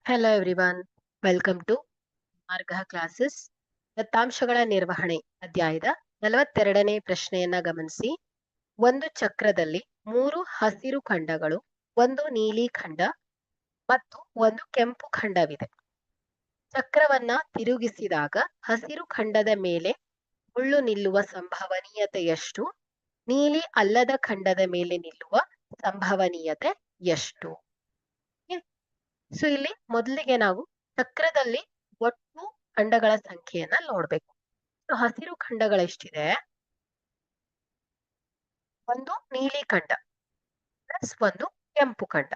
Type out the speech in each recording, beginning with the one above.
Hello everyone, welcome to ಮಾರ್ಗ classes. ದತ್ತಾಂಶಗಳ ನಿರ್ವಹಣೆ ಅಧ್ಯಾಯದ 42ನೇ ಪ್ರಶ್ನೆಯನ್ನ ಗಮನಿಸಿ. ಒಂದು ಚಕ್ರದಲ್ಲಿ 3 ಹಸಿರು ಖಂಡಗಳು, ಒಂದು ನೀಲಿ ಖಂಡ ಮತ್ತು ಒಂದು ಕೆಂಪು ಖಂಡವಿದೆ. ಚಕ್ರವನ್ನ ತಿರುಗಿಸಿದಾಗ ಹಸಿರು ಖಂಡದ ಮೇಲೆ ಮುಳ್ಳು ನಿಲ್ಲುವ ಸಂಭವನೀಯತೆ ಎಷ್ಟು? ನೀಲಿ ಅಲ್ಲದ ಖಂಡದ ಮೇಲೆ ನಿಲ್ಲುವ ಸಂಭವನೀಯತೆ ಎಷ್ಟು? ಸೊ ಇಲ್ಲಿ ಮೊದಲಿಗೆ ನಾವು ಚಕ್ರದಲ್ಲಿ ಒಟ್ಟು ಖಂಡಗಳ ಸಂಖ್ಯೆಯನ್ನ ನೋಡ್ಬೇಕು. ಸೊ ಹಸಿರು ಖಂಡಗಳೆಷ್ಟಿದೆ? ಒಂದು ನೀಲಿ ಖಂಡ ಪ್ಲಸ್ ಒಂದು ಕೆಂಪು ಖಂಡ.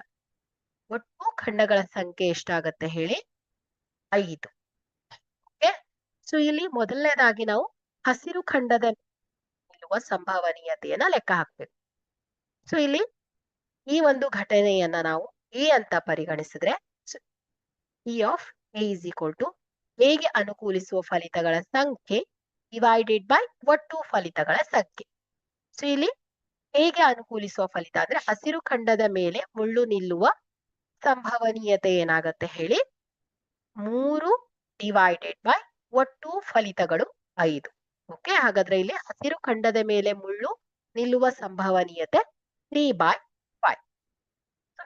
ಒಟ್ಟು ಖಂಡಗಳ ಸಂಖ್ಯೆ ಎಷ್ಟಾಗತ್ತೆ ಹೇಳಿ? 5. ಓಕೆ, ಸೊ ಇಲ್ಲಿ ಮೊದಲನೇದಾಗಿ ನಾವು ಹಸಿರು ಖಂಡದ ನಿಲ್ಲುವ ಸಂಭವನೀಯತೆಯನ್ನ ಲೆಕ್ಕ ಹಾಕ್ಬೇಕು. ಸೊ ಇಲ್ಲಿ ಈ ಒಂದು ಘಟನೆಯನ್ನ ನಾವು ಎ ಅಂತ ಪರಿಗಣಿಸಿದ್ರೆ E of A is equal to ಎಗೆ ಅನುಕೂಲಿಸುವ ಫಲಿತಗಳ ಸಂಖ್ಯೆ ಡಿವೈಡೆಡ್ ಬೈ ಒಟ್ಟು ಫಲಿತಗಳ ಸಂಖ್ಯೆ. ಸೊ ಇಲ್ಲಿ ಹೇಗೆ ಅನುಕೂಲಿಸುವ ಫಲಿತ ಅಂದ್ರೆ ಹಸಿರು ಖಂಡದ ಮೇಲೆ ಮುಳ್ಳು ನಿಲ್ಲುವ ಸಂಭವನೀಯತೆ ಏನಾಗತ್ತೆ ಹೇಳಿ? 3 ಡಿವೈಡೆಡ್ ಬೈ ಒಟ್ಟು ಫಲಿತಗಳು 5. ಓಕೆ, ಹಾಗಾದ್ರೆ ಇಲ್ಲಿ ಹಸಿರು ಖಂಡದ ಮೇಲೆ ಮುಳ್ಳು ನಿಲ್ಲುವ ಸಂಭವನೀಯತೆ 3/5.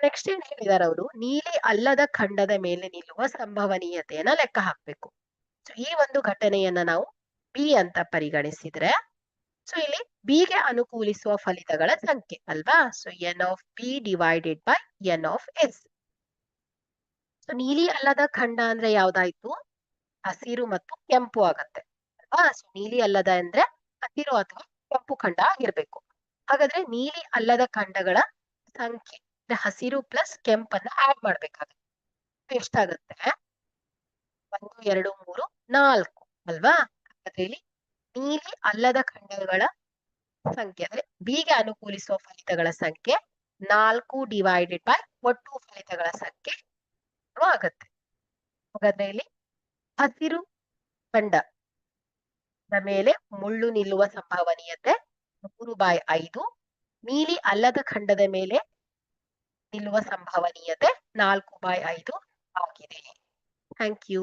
ನೆಕ್ಸ್ಟ್ ಏನ್ ಹೇಳಿದಾರೆ ಅವರು? ನೀಲಿ ಅಲ್ಲದ ಖಂಡದ ಮೇಲೆ ನಿಲ್ಲುವ ಸಂಭವನೀಯತೆಯನ್ನ ಲೆಕ್ಕ ಹಾಕ್ಬೇಕು. ಸೊ ಈ ಒಂದು ಘಟನೆಯನ್ನ ನಾವು ಬಿ ಅಂತ ಪರಿಗಣಿಸಿದ್ರೆ, ಸೊ ಇಲ್ಲಿ ಬಿಗೆ ಅನುಕೂಲಿಸುವ ಫಲಿತಗಳ ಸಂಖ್ಯೆ ಅಲ್ವಾ? So N of B divided by N of S. So ನೀಲಿ ಅಲ್ಲದ ಖಂಡ ಅಂದ್ರೆ ಯಾವ್ದಾಯ್ತು? ಹಸಿರು ಮತ್ತು ಕೆಂಪು ಆಗತ್ತೆ ಅಲ್ವಾ? ಸೊ ನೀಲಿ ಅಲ್ಲದ ಅಂದ್ರೆ ಹಸಿರು ಅಥವಾ ಕೆಂಪು ಖಂಡ ಆಗಿರ್ಬೇಕು. ಹಾಗಾದ್ರೆ ನೀಲಿ ಅಲ್ಲದ ಖಂಡಗಳ ಸಂಖ್ಯೆ ಅಂದ್ರೆ ಹಸಿರು ಪ್ಲಸ್ ಕೆಂಪನ್ನ ಆಡ್ ಮಾಡ್ಬೇಕಾಗುತ್ತೆ. ಎಷ್ಟಾಗತ್ತೆ? 1, 2, 3, 4 ಅಲ್ವಾ? ಹಾಗಾದ್ರೆ ಇಲ್ಲಿ ನೀಲಿ ಅಲ್ಲದ ಖಂಡಗಳ ಸಂಖ್ಯೆ ಅಂದ್ರೆ ಬಿಗೆ ಅನುಕೂಲಿಸುವ ಫಲಿತಗಳ ಸಂಖ್ಯೆ 4 ಡಿವೈಡೆಡ್ ಬೈ ಒಟ್ಟು ಫಲಿತಗಳ ಸಂಖ್ಯೆ ಆಗತ್ತೆ. ಹಾಗಾದ್ರೆ ಇಲ್ಲಿ ಹಸಿರು ಖಂಡದ ಮೇಲೆ ಮುಳ್ಳು ನಿಲ್ಲುವ ಸಂಭವನೀಯತೆ 3/5, ನೀಲಿ ಅಲ್ಲದ ಖಂಡದ ಮೇಲೆ ನಿಲ್ಲುವ ಸಂಭವನೀಯತೆ 4/5 ಆಗಿದೆ. Thank you.